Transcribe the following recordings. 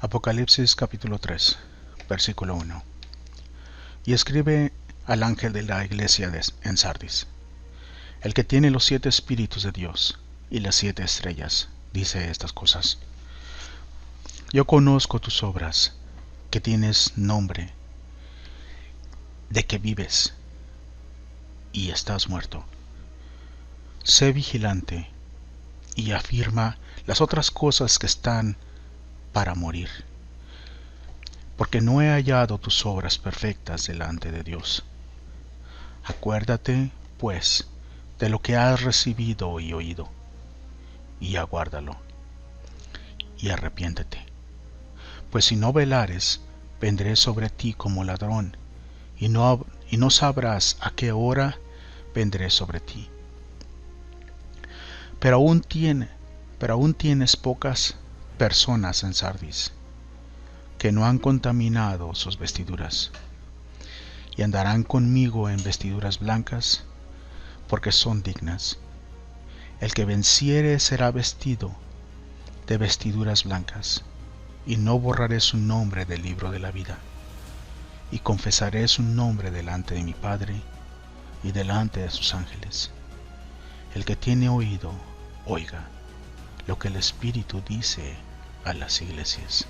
Apocalipsis capítulo 3, versículo 1. Y escribe al ángel de la iglesia en Sardis, el que tiene los 7 espíritus de Dios y las 7 estrellas, dice estas cosas. Yo conozco tus obras, que tienes nombre, de que vives y estás muerto. Sé vigilante y afirma las otras cosas que están para morir, porque no he hallado tus obras perfectas delante de Dios. Acuérdate, pues, de lo que has recibido y oído, y aguárdalo, y arrepiéntete. Pues si no velares, vendré sobre ti como ladrón, y no sabrás a qué hora vendré sobre ti. Pero aún tienes pocas personas en Sardis, que no han contaminado sus vestiduras, y andarán conmigo en vestiduras blancas, porque son dignas. El que venciere será vestido de vestiduras blancas, y no borraré su nombre del libro de la vida, y confesaré su nombre delante de mi Padre y delante de sus ángeles. El que tiene oído, oiga lo que el Espíritu dice a las iglesias.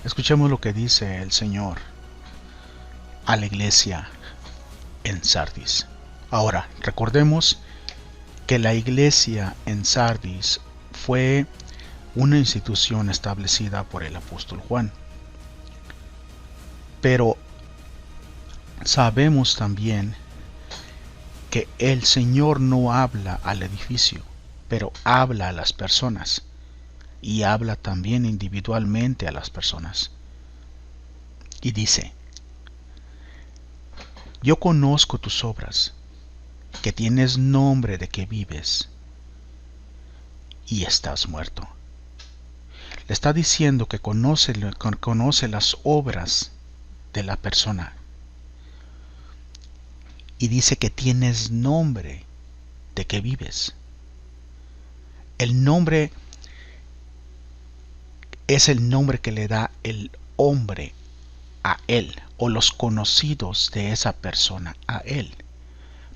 Escuchemos lo que dice el Señor a la iglesia en Sardis. Ahora, recordemos que la iglesia en Sardis fue una institución establecida por el apóstol Juan. Pero sabemos también que el Señor no habla al edificio, pero habla a las personas, y habla también individualmente a las personas. Y dice: yo conozco tus obras, que tienes nombre de que vives y estás muerto. Le está diciendo que conoce las obras de la persona, y dice que tienes nombre de que vives. El nombre es el nombre que le da el hombre a él, o los conocidos de esa persona a él.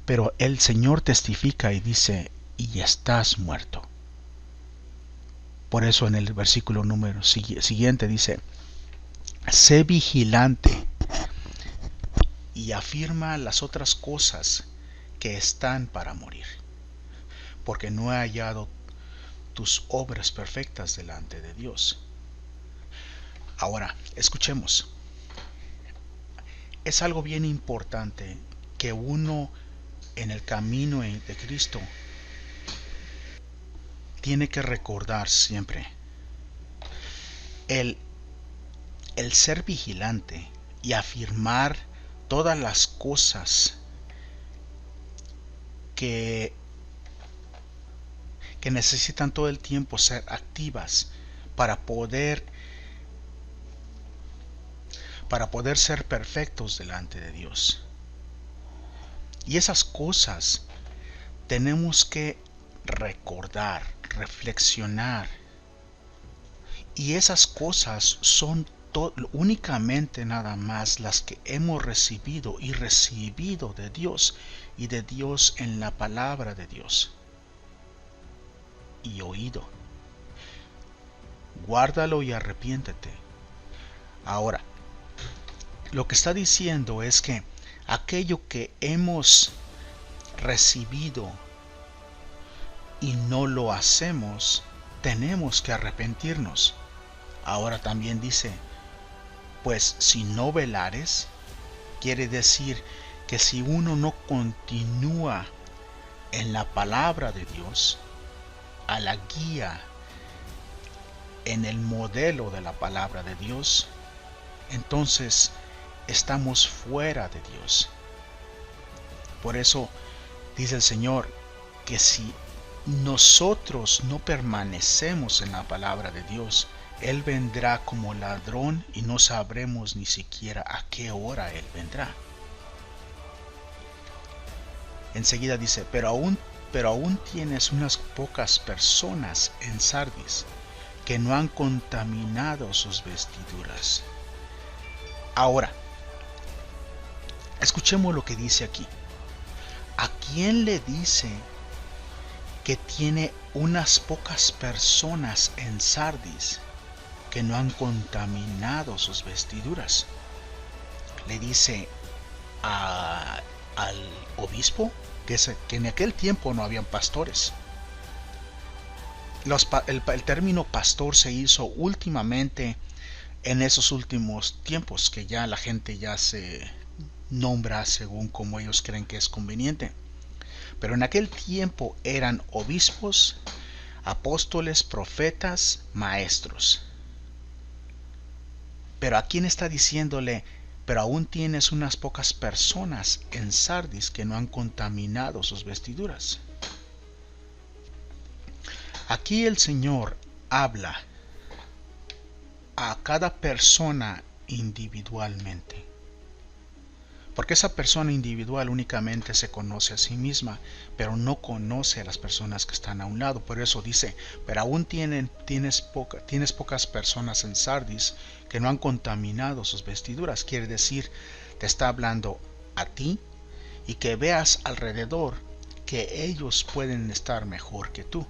Pero el Señor testifica y dice: y estás muerto. Por eso en el versículo siguiente dice: sé vigilante y afirma las otras cosas que están para morir, porque no he hallado tus obras perfectas delante de Dios. Ahora, escuchemos. Es algo bien importante que uno en el camino de Cristo tiene que recordar siempre. El ser vigilante y afirmar todas las cosas que necesitan todo el tiempo ser activas para poder ser perfectos delante de Dios. Y esas cosas tenemos que recordar, reflexionar. Y esas cosas son únicamente nada más las que hemos recibido de Dios, y de Dios en la palabra de Dios y oído. Guárdalo y arrepiéntete. Ahora, lo que está diciendo es que aquello que hemos recibido y no lo hacemos, tenemos que arrepentirnos. Ahora también dice: pues si no velares, quiere decir que si uno no continúa en la palabra de Dios, a la guía, en el modelo de la palabra de Dios, entonces estamos fuera de Dios. Por eso dice el Señor que si nosotros no permanecemos en la palabra de Dios, Él vendrá como ladrón y no sabremos ni siquiera a qué hora Él vendrá. Enseguida dice: pero aún pero aún tienes unas pocas personas en Sardis que no han contaminado sus vestiduras. Ahora, escuchemos lo que dice aquí. ¿A quién le dice que tiene unas pocas personas en Sardis que no han contaminado sus vestiduras? Le dice al obispo, que en aquel tiempo no habían pastores. El término pastor se hizo últimamente en esos últimos tiempos, que ya la gente ya se nombra según como ellos creen que es conveniente. Pero en aquel tiempo eran obispos, apóstoles, profetas, maestros. Pero ¿a quién está diciéndole? Pero aún tienes unas pocas personas en Sardis que no han contaminado sus vestiduras. Aquí el Señor habla a cada persona individualmente, porque esa persona individual únicamente se conoce a sí misma, pero no conoce a las personas que están a un lado. Por eso dice, pero aún tienes pocas personas en Sardis que no han contaminado sus vestiduras. Quiere decir, te está hablando a ti, y que veas alrededor que ellos pueden estar mejor que tú.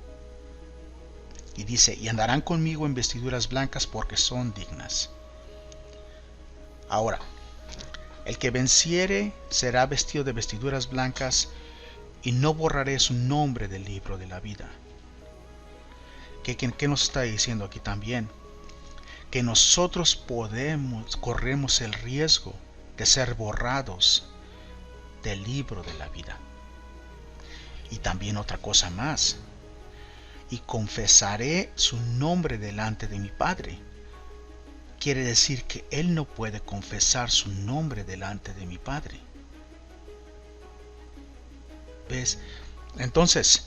Y dice, y andarán conmigo en vestiduras blancas porque son dignas. Ahora, el que venciere será vestido de vestiduras blancas, y no borraré su nombre del libro de la vida. ¿Qué nos está diciendo aquí también? Que nosotros corremos el riesgo de ser borrados del libro de la vida. Y también otra cosa más, y confesaré su nombre delante de mi Padre. Quiere decir que Él no puede confesar su nombre delante de mi Padre. ¿Ves? Entonces,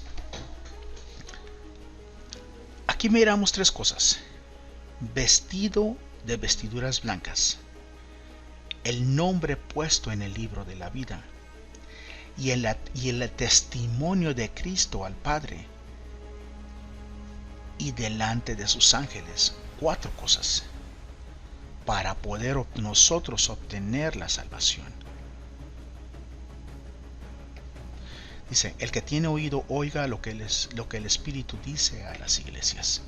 aquí miramos tres cosas: vestido de vestiduras blancas, el nombre puesto en el libro de la vida, y el testimonio de Cristo al Padre y delante de sus ángeles. Cuatro cosas para poder nosotros obtener la salvación. Dice, el que tiene oído oiga lo que el Espíritu dice a las iglesias.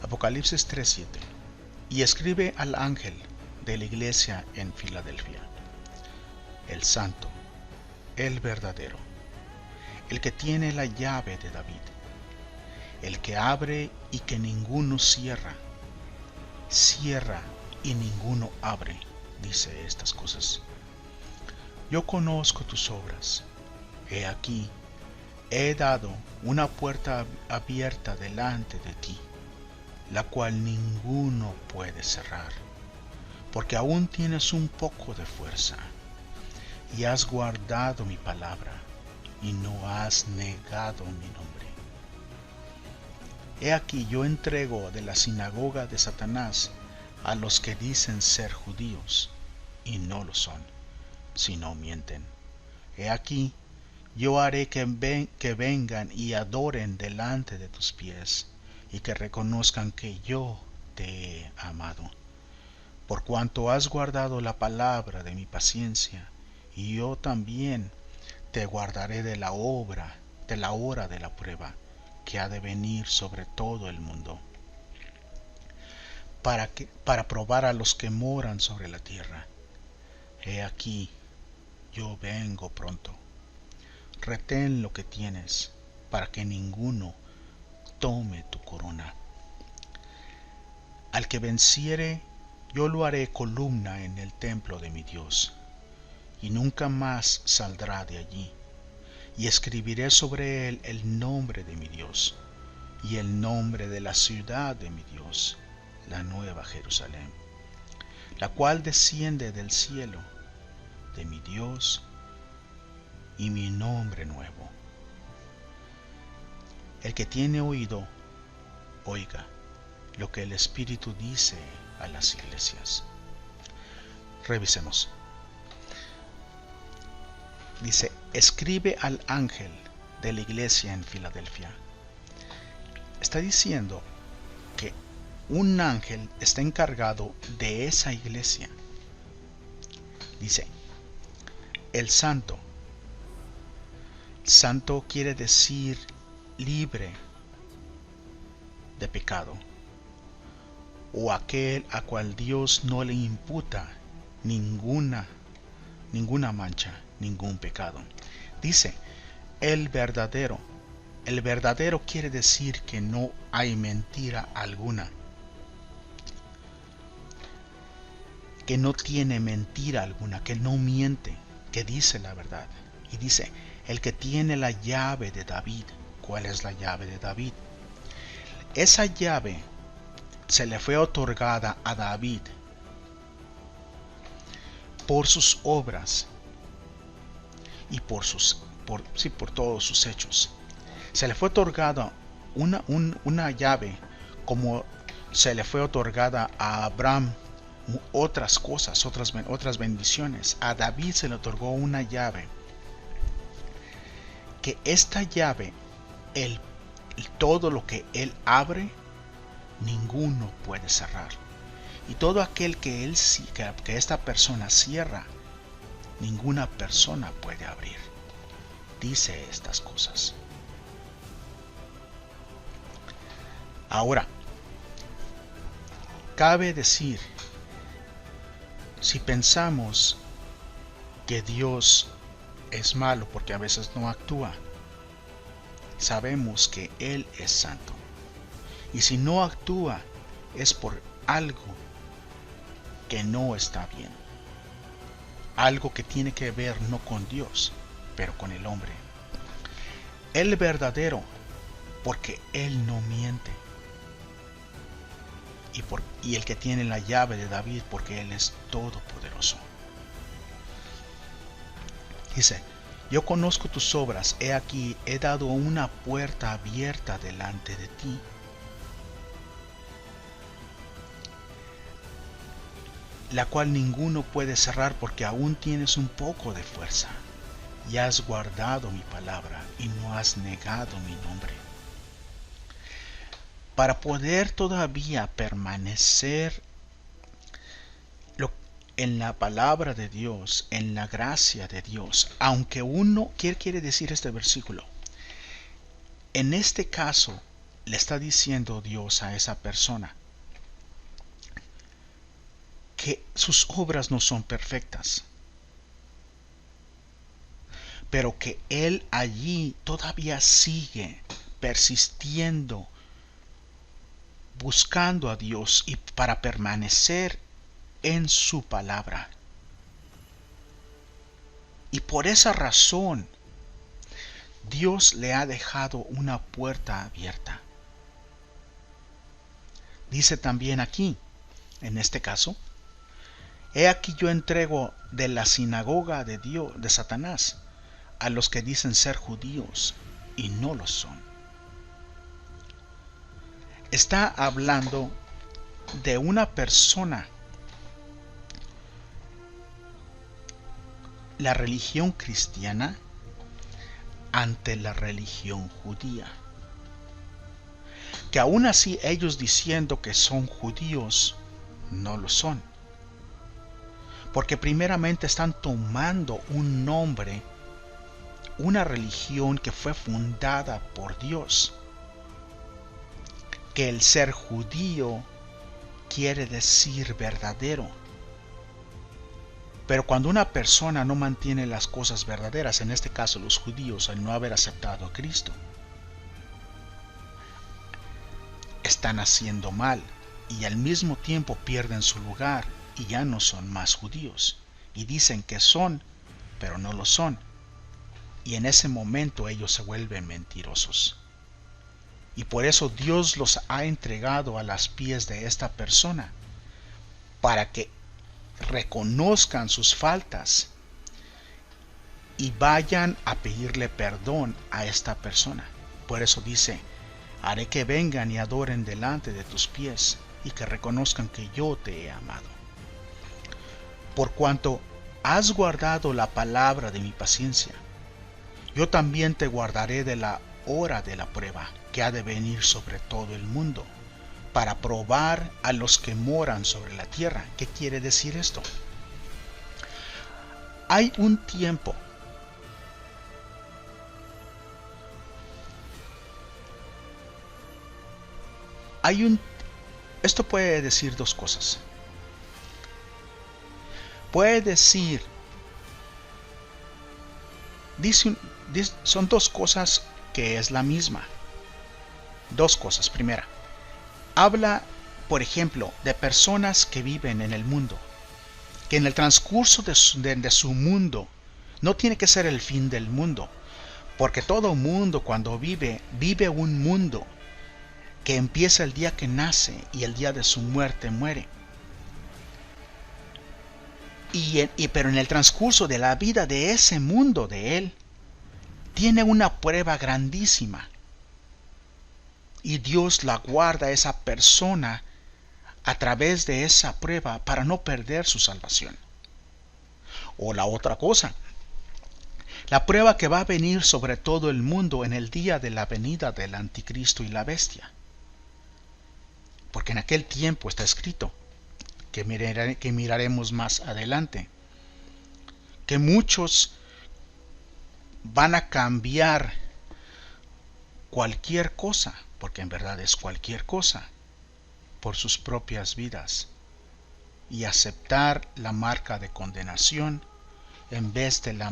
Apocalipsis 3:7. Y escribe al ángel de la iglesia en Filadelfia, el santo, el verdadero, el que tiene la llave de David, el que abre y que ninguno cierra, cierra y ninguno abre, dice estas cosas. Yo conozco tus obras. He aquí, he dado una puerta abierta delante de ti, la cual ninguno puede cerrar, porque aún tienes un poco de fuerza, y has guardado mi palabra, y no has negado mi nombre. He aquí, yo entrego de la sinagoga de Satanás a los que dicen ser judíos, y no lo son, sino mienten. He aquí, yo haré que vengan y adoren delante de tus pies, y que reconozcan que yo te he amado, por cuanto has guardado la palabra de mi paciencia, y yo también te guardaré de la hora de la prueba que ha de venir sobre todo el mundo, para probar a los que moran sobre la tierra. He aquí, yo vengo pronto. Retén lo que tienes, para que ninguno tome tu corona. Al que venciere, yo lo haré columna en el templo de mi Dios, y nunca más saldrá de allí. Y escribiré sobre él el nombre de mi Dios, y el nombre de la ciudad de mi Dios, la nueva Jerusalén, la cual desciende del cielo de mi Dios, y mi nombre nuevo. El que tiene oído, oiga lo que el Espíritu dice a las iglesias. Revisemos. Dice, escribe al ángel de la iglesia en Filadelfia. Está diciendo que un ángel está encargado de esa iglesia. Dice, el santo. Santo quiere decir libre de pecado, o aquel a cual Dios no le imputa ninguna mancha, ningún pecado. Dice, el verdadero. El verdadero quiere decir que no hay mentira alguna, que no tiene mentira alguna, que no miente, que dice la verdad. Y dice, el que tiene la llave de David. ¿Cuál es la llave de David? Esa llave se le fue otorgada a David por sus obras y por todos sus hechos. Se le fue otorgada una llave, como se le fue otorgada a Abraham otras cosas, otras bendiciones. A David se le otorgó una llave, que esta llave, todo lo que él abre, ninguno puede cerrar. Y todo aquel que esta persona cierra, ninguna persona puede abrir. Dice estas cosas. Ahora, cabe decir, si pensamos que Dios es malo porque a veces no actúa, sabemos que Él es santo. Y si no actúa, es por algo que no está bien. Algo que tiene que ver no con Dios, pero con el hombre. El verdadero, porque Él no miente. Y el que tiene la llave de David, porque Él es todopoderoso. Dice, yo conozco tus obras, he aquí, he dado una puerta abierta delante de ti. La cual ninguno puede cerrar, porque aún tienes un poco de fuerza. Y has guardado mi palabra y no has negado mi nombre. Para poder todavía permanecer en la palabra de Dios, en la gracia de Dios, aunque uno, ¿qué quiere decir este versículo? En este caso, le está diciendo Dios a esa persona que sus obras no son perfectas, pero que Él allí todavía sigue persistiendo, buscando a Dios y para permanecer en su palabra. Y por esa razón Dios le ha dejado una puerta abierta. Dice también aquí, en este caso, he aquí yo entrego de la sinagoga de Dios, de Satanás, a los que dicen ser judíos y no lo son. Está hablando de una persona. La religión cristiana ante la religión judía, que aún así ellos diciendo que son judíos no lo son, porque primeramente están tomando un nombre, una religión que fue fundada por Dios, que el ser judío quiere decir verdadero. Pero cuando una persona no mantiene las cosas verdaderas, en este caso los judíos, al no haber aceptado a Cristo, están haciendo mal y al mismo tiempo pierden su lugar y ya no son más judíos. Y dicen que son, pero no lo son. Y en ese momento ellos se vuelven mentirosos. Y por eso Dios los ha entregado a los pies de esta persona, para que reconozcan sus faltas y vayan a pedirle perdón a esta persona. Por eso dice, haré que vengan y adoren delante de tus pies y que reconozcan que yo te he amado. Por cuanto has guardado la palabra de mi paciencia, yo también te guardaré de la hora de la prueba que ha de venir sobre todo el mundo, para probar a los que moran sobre la tierra. ¿Qué quiere decir esto? Hay un tiempo esto puede decir dos cosas. Puede decir, son dos cosas que es la misma. Dos cosas. Primera, habla, por ejemplo, de personas que viven en el mundo, que en el transcurso de su mundo, no tiene que ser el fin del mundo, porque todo mundo cuando vive un mundo que empieza el día que nace y el día de su muerte muere. Pero en el transcurso de la vida de ese mundo de él, tiene una prueba grandísima. Y Dios la guarda a esa persona a través de esa prueba para no perder su salvación. O la otra cosa, la prueba que va a venir sobre todo el mundo en el día de la venida del anticristo y la bestia. Porque en aquel tiempo está escrito, que miraremos más adelante, que muchos van a cambiar cualquier cosa, porque en verdad es cualquier cosa, por sus propias vidas, y aceptar la marca de condenación en vez de la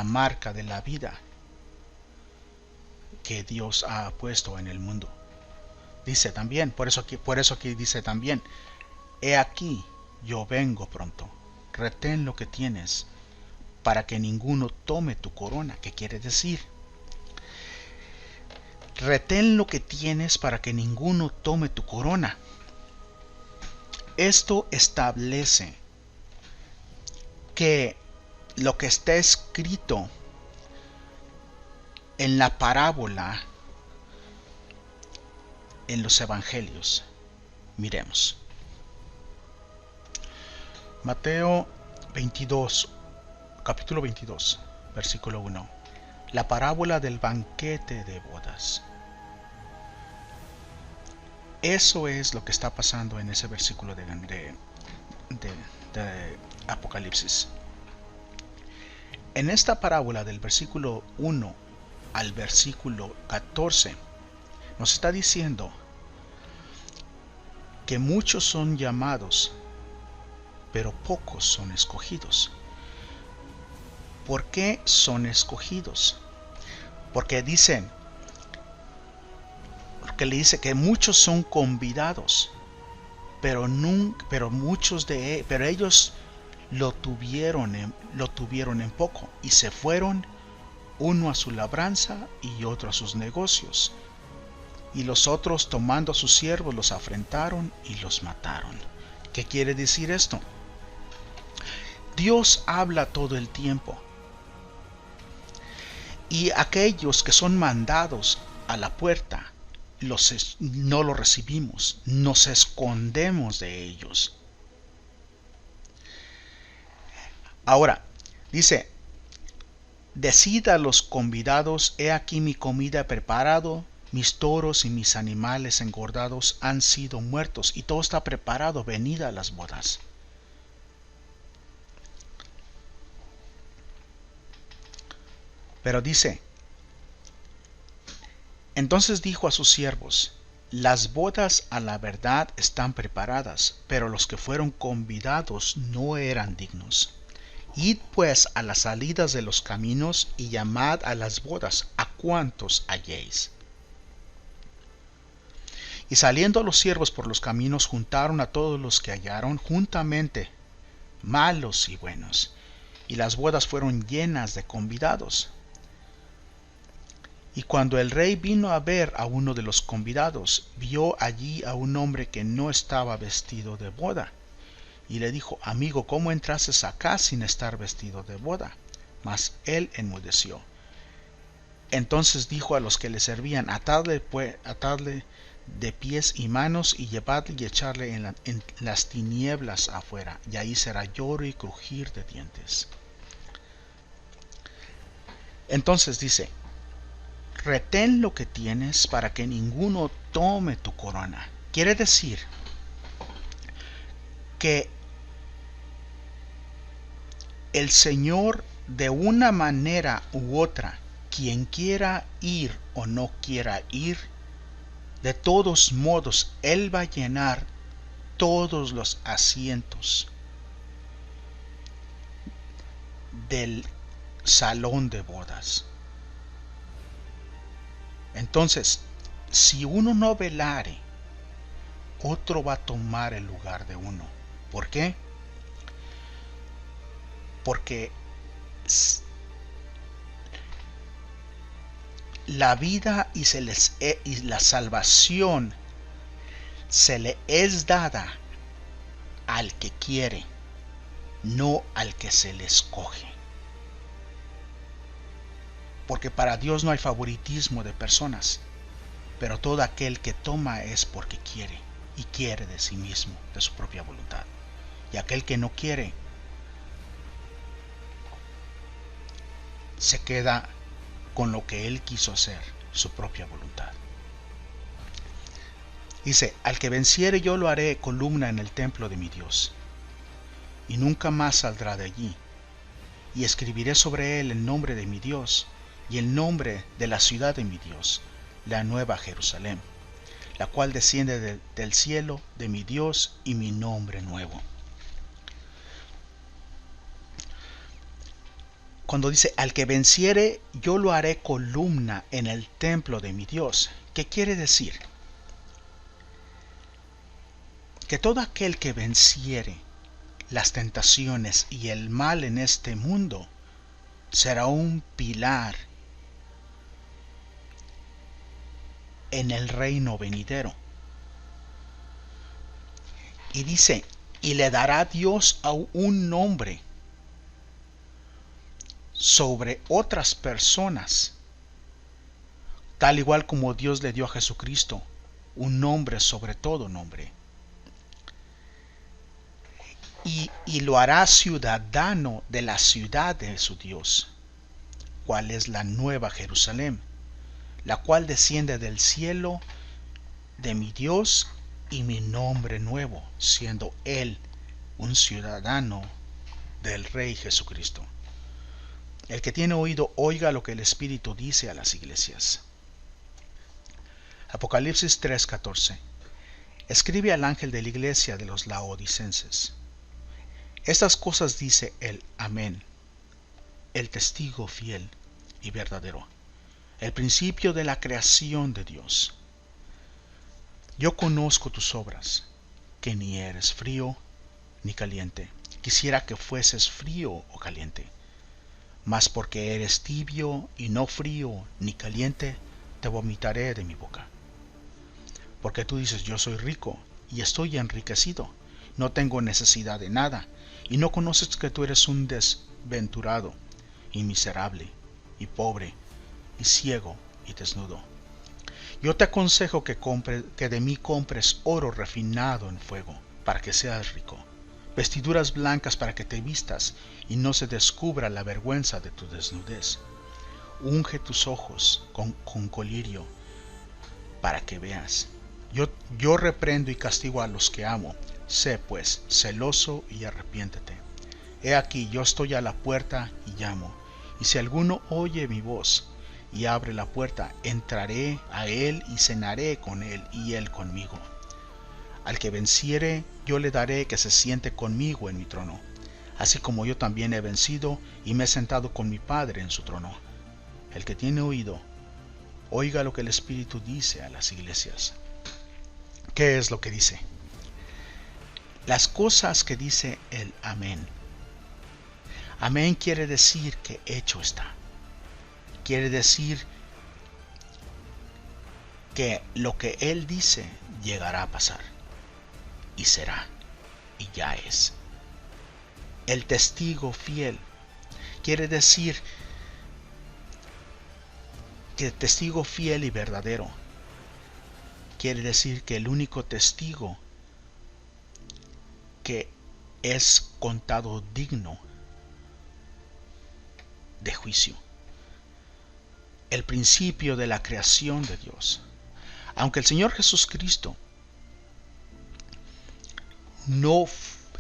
marca de la vida que Dios ha puesto en el mundo. Dice también, por eso aquí dice también, he aquí, yo vengo pronto, retén lo que tienes, para que ninguno tome tu corona. ¿Qué quiere decir? Retén lo que tienes para que ninguno tome tu corona. Esto establece que lo que está escrito en la parábola en los evangelios. Miremos. Mateo 22, capítulo 22, versículo 1. La parábola del banquete de bodas. Eso es lo que está pasando en ese versículo de Apocalipsis. En esta parábola del versículo 1 al versículo 14 nos está diciendo que muchos son llamados, pero pocos son escogidos. ¿Por qué son escogidos? Porque le dice que muchos son convidados, pero ellos lo tuvieron en poco, y se fueron, uno a su labranza y otro a sus negocios. Y los otros, tomando a sus siervos, los afrentaron y los mataron. ¿Qué quiere decir esto? Dios habla todo el tiempo. Y aquellos que son mandados a la puerta, no los recibimos, nos escondemos de ellos. Ahora, dice, decid a los convidados, he aquí mi comida preparado, mis toros y mis animales engordados han sido muertos, y todo está preparado, venid a las bodas. Pero dice, entonces dijo a sus siervos, las bodas a la verdad están preparadas, pero los que fueron convidados no eran dignos. Id pues a las salidas de los caminos y llamad a las bodas a cuantos halléis. Y saliendo los siervos por los caminos, juntaron a todos los que hallaron juntamente, malos y buenos, y las bodas fueron llenas de convidados. Y cuando el rey vino a ver a uno de los convidados, vio allí a un hombre que no estaba vestido de boda, y le dijo, amigo, ¿cómo entraste acá sin estar vestido de boda? Mas él enmudeció. Entonces dijo a los que le servían, atadle de pies y manos, y llevarle y echarle en las tinieblas afuera, y ahí será lloro y crujir de dientes. Entonces dice, retén lo que tienes para que ninguno tome tu corona. Quiere decir que el Señor, de una manera u otra, quien quiera ir o no quiera ir, de todos modos, Él va a llenar todos los asientos del salón de bodas. Entonces, si uno no velare, otro va a tomar el lugar de uno. ¿Por qué? Porque la vida y la salvación se le es dada al que quiere, no al que se le escoge. Porque para Dios no hay favoritismo de personas, pero todo aquel que toma es porque quiere, y quiere de sí mismo, de su propia voluntad. Y aquel que no quiere se queda con lo que él quiso hacer, su propia voluntad. Dice, al que venciere yo lo haré columna en el templo de mi Dios, y nunca más saldrá de allí. Y escribiré sobre él el nombre de mi Dios, y el nombre de la ciudad de mi Dios, la nueva Jerusalén, la cual desciende del cielo de mi Dios, y mi nombre nuevo. Cuando dice, al que venciere yo lo haré columna en el templo de mi Dios, ¿qué quiere decir? Que todo aquel que venciere las tentaciones y el mal en este mundo será un pilar en el reino venidero. Y dice, y le dará Dios a un nombre sobre otras personas, tal igual como Dios le dio a Jesucristo un nombre sobre todo nombre. Y lo hará ciudadano de la ciudad de su Dios, cual es la nueva Jerusalén, la cual desciende del cielo de mi Dios, y mi nombre nuevo, siendo Él un ciudadano del Rey Jesucristo. El que tiene oído, oiga lo que el Espíritu dice a las iglesias. Apocalipsis 3:14. Escribe al ángel de la iglesia de los laodicenses: estas cosas dice el Amén, el testigo fiel y verdadero, el principio de la creación de Dios. Yo conozco tus obras, que ni eres frío ni caliente. Quisiera que fueses frío o caliente. Mas porque eres tibio y no frío ni caliente, te vomitaré de mi boca. Porque tú dices, yo soy rico y estoy enriquecido, no tengo necesidad de nada, y no conoces que tú eres un desventurado y miserable y pobre y ciego y desnudo. Yo te aconsejo que de mí compres oro refinado en fuego, para que seas rico, vestiduras blancas para que te vistas y no se descubra la vergüenza de tu desnudez. Unge tus ojos con colirio para que veas. Yo reprendo y castigo a los que amo. Sé pues celoso y arrepiéntete. He aquí, yo estoy a la puerta y llamo, y si alguno oye mi voz y abre la puerta, entraré a él y cenaré con él y él conmigo. Al que venciere, yo le daré que se siente conmigo en mi trono, así como yo también he vencido y me he sentado con mi Padre en su trono. El que tiene oído, oiga lo que el Espíritu dice a las iglesias. ¿Qué es lo que dice? Las cosas que dice el Amén. Amén quiere decir que hecho está. Quiere decir que lo que Él dice llegará a pasar, y será, y ya es. El testigo fiel quiere decir que testigo fiel y verdadero quiere decir que el único testigo que es contado digno de juicio. El principio de la creación de Dios. Aunque el Señor Jesucristo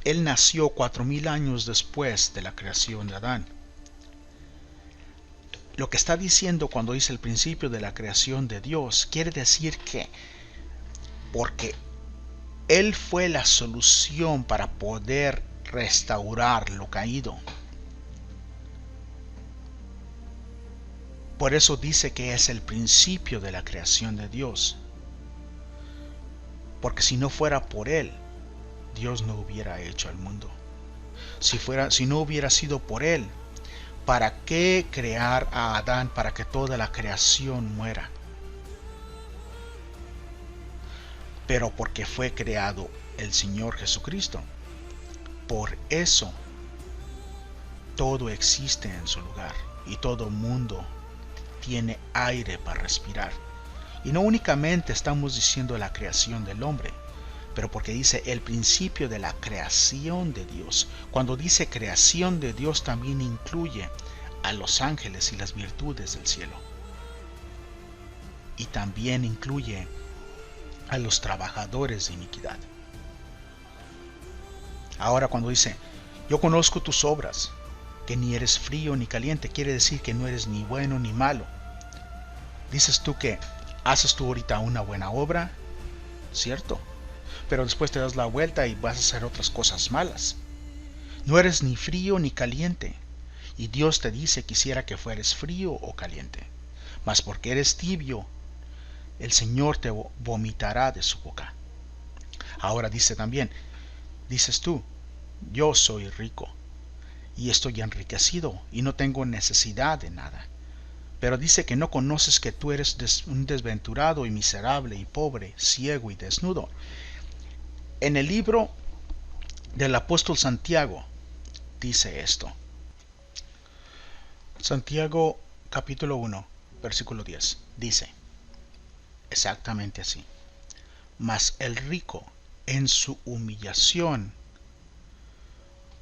Él nació 4000 años después de la creación de Adán. Lo que está diciendo cuando dice el principio de la creación de Dios, quiere decir que porque Él fue la solución para poder restaurar lo caído. Por eso dice que es el principio de la creación de Dios. Porque si no fuera por Él, Dios no hubiera hecho el mundo. Si no hubiera sido por Él, ¿para qué crear a Adán para que toda la creación muera? Pero porque fue creado el Señor Jesucristo. Por eso todo existe en su lugar y todo mundo tiene aire para respirar. Y no únicamente estamos diciendo la creación del hombre, pero porque dice el principio de la creación de Dios. Cuando dice creación de Dios también incluye a los ángeles y las virtudes del cielo. Y también incluye a los trabajadores de iniquidad. Ahora cuando dice, yo conozco tus obras, que ni eres frío ni caliente, quiere decir que no eres ni bueno ni malo. Dices tú que haces tú ahorita una buena obra, ¿cierto? Pero después te das la vuelta y vas a hacer otras cosas malas. No eres ni frío ni caliente. Y Dios te dice quisiera que fueres frío o caliente. Mas porque eres tibio, el Señor te vomitará de su boca. Ahora dice también, dices tú, yo soy rico y estoy enriquecido y no tengo necesidad de nada. Pero dice que no conoces que tú eres un desventurado y miserable y pobre, ciego y desnudo. En el libro del apóstol Santiago dice esto. Santiago capítulo 1, versículo 10. Dice exactamente así. Mas el rico en su humillación,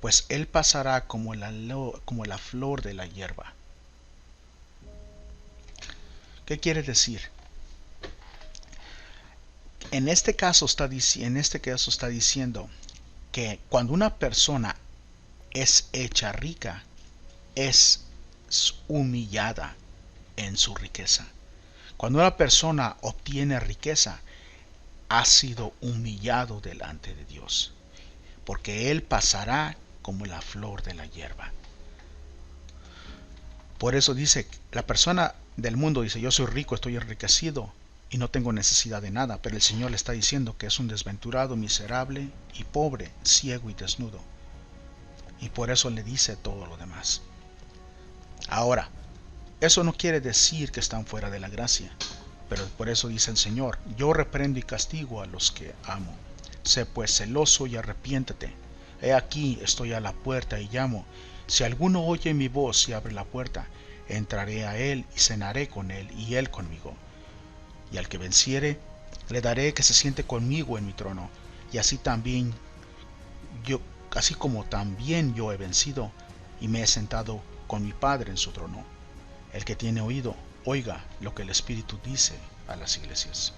pues él pasará como la flor de la hierba. ¿Qué quiere decir? En este caso está diciendo que cuando una persona es hecha rica, es humillada en su riqueza. Cuando una persona obtiene riqueza, ha sido humillado delante de Dios, porque él pasará como la flor de la hierba. Por eso dice, la persona del mundo dice, yo soy rico, estoy enriquecido y no tengo necesidad de nada, pero el Señor le está diciendo que es un desventurado, miserable y pobre, ciego y desnudo. Y por eso le dice todo lo demás. Ahora, eso no quiere decir que están fuera de la gracia, pero por eso dice el Señor, yo reprendo y castigo a los que amo. Sé pues celoso y arrepiéntete. He aquí, estoy a la puerta y llamo. Si alguno oye mi voz y abre la puerta, entraré a él y cenaré con él y él conmigo. Y al que venciere, le daré que se siente conmigo en mi trono, y así como también yo he vencido y me he sentado con mi Padre en su trono. El que tiene oído, oiga lo que el Espíritu dice a las iglesias.